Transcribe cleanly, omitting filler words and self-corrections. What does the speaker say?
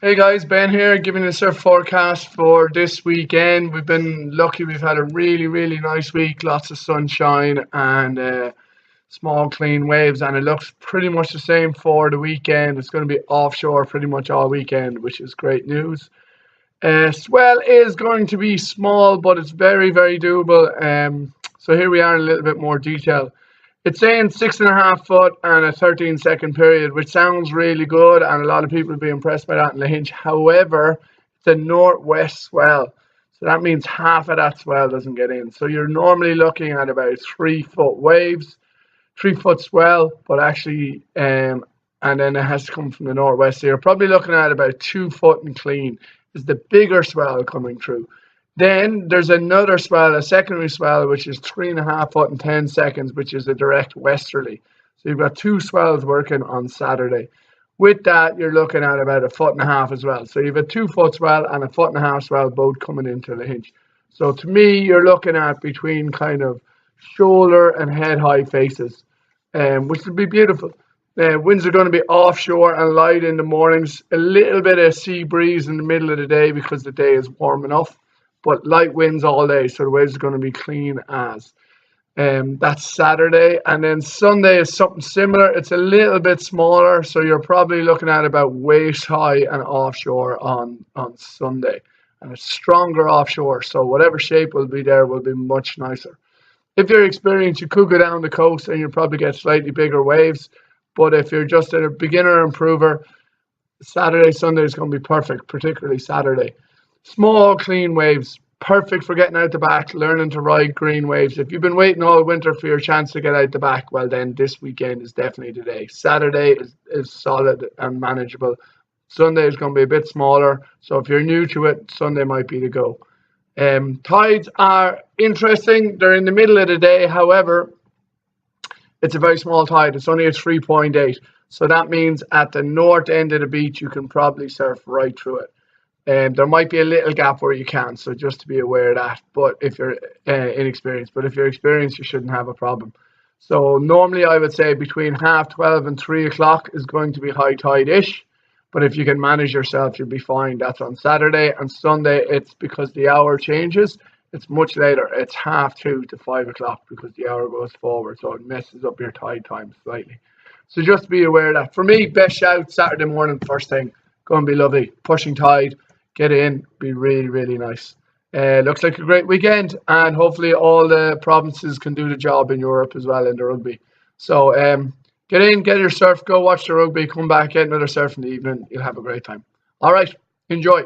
Hey guys, Ben here, giving us our forecast for this weekend. We've been lucky, we've had a really nice week, lots of sunshine and small clean waves, and it looks pretty much the same for the weekend. It's going to be offshore pretty much all weekend, which is great news. Swell is going to be small, but it's very doable. So here we are in a little bit more detail. It's saying 6.5 foot and a 13-second period, which sounds really good, and a lot of people will be impressed by that in lahinch. However, it's a northwest swell, so that means half of that swell doesn't get in. So you're normally looking at about 3 foot waves, 3 foot swell, but actually, and then it has to come from the northwest. So you're probably looking at about 2 foot and clean is the bigger swell coming through. Then there's another swell, a secondary swell, which is 3.5 foot and 10 seconds, which is a direct westerly. So you've got two swells working on Saturday. With that, you're looking at about a foot and a half as well. So you've a 2 foot swell and a foot and a half swell both coming into the hinge. So to me, you're looking at between kind of shoulder and head high faces, which would be beautiful. Winds are going to be offshore and light in the mornings. A little bit of sea breeze in the middle of the day because the day is warm enough, but light winds all day, so the waves are going to be clean as. That's Saturday, and then Sunday is something similar. It's a little bit smaller, so you're probably looking at about waist high and offshore on Sunday, and it's stronger offshore. So whatever shape will be there will be much nicer. If you're experienced, you could go down the coast and you'll probably get slightly bigger waves. But if you're just a beginner improver, Saturday, Sunday is going to be perfect, particularly Saturday. Small, clean waves, perfect for getting out the back, learning to ride green waves. If you've been waiting all winter for your chance to get out the back, well, then this weekend is definitely the day. Saturday is solid and manageable. Sunday is going to be a bit smaller. So if you're new to it, Sunday might be the go. Tides are interesting. They're in the middle of the day. However, it's a very small tide. It's only a 3.8. So that means at the north end of the beach, you can probably surf right through it. There might be a little gap where you can, so just to be aware of that. But if you're inexperienced, but if you're experienced, you shouldn't have a problem. So normally I would say between 12:30 and 3 o'clock is going to be high tide-ish. But if you can manage yourself, you'll be fine. That's on Saturday. And Sunday, it's because the hour changes. It's much later. It's 2:30 to 5 o'clock because the hour goes forward. So it messes up your tide time slightly. So just be aware of that. For me, best shout Saturday morning, first thing. Going to be lovely. Pushing tide. Get in. Be really nice. Looks like a great weekend. And hopefully all the provinces can do the job in Europe as well in the rugby. So get in, get your surf, go watch the rugby, come back, get another surf in the evening. You'll have a great time. All right. Enjoy.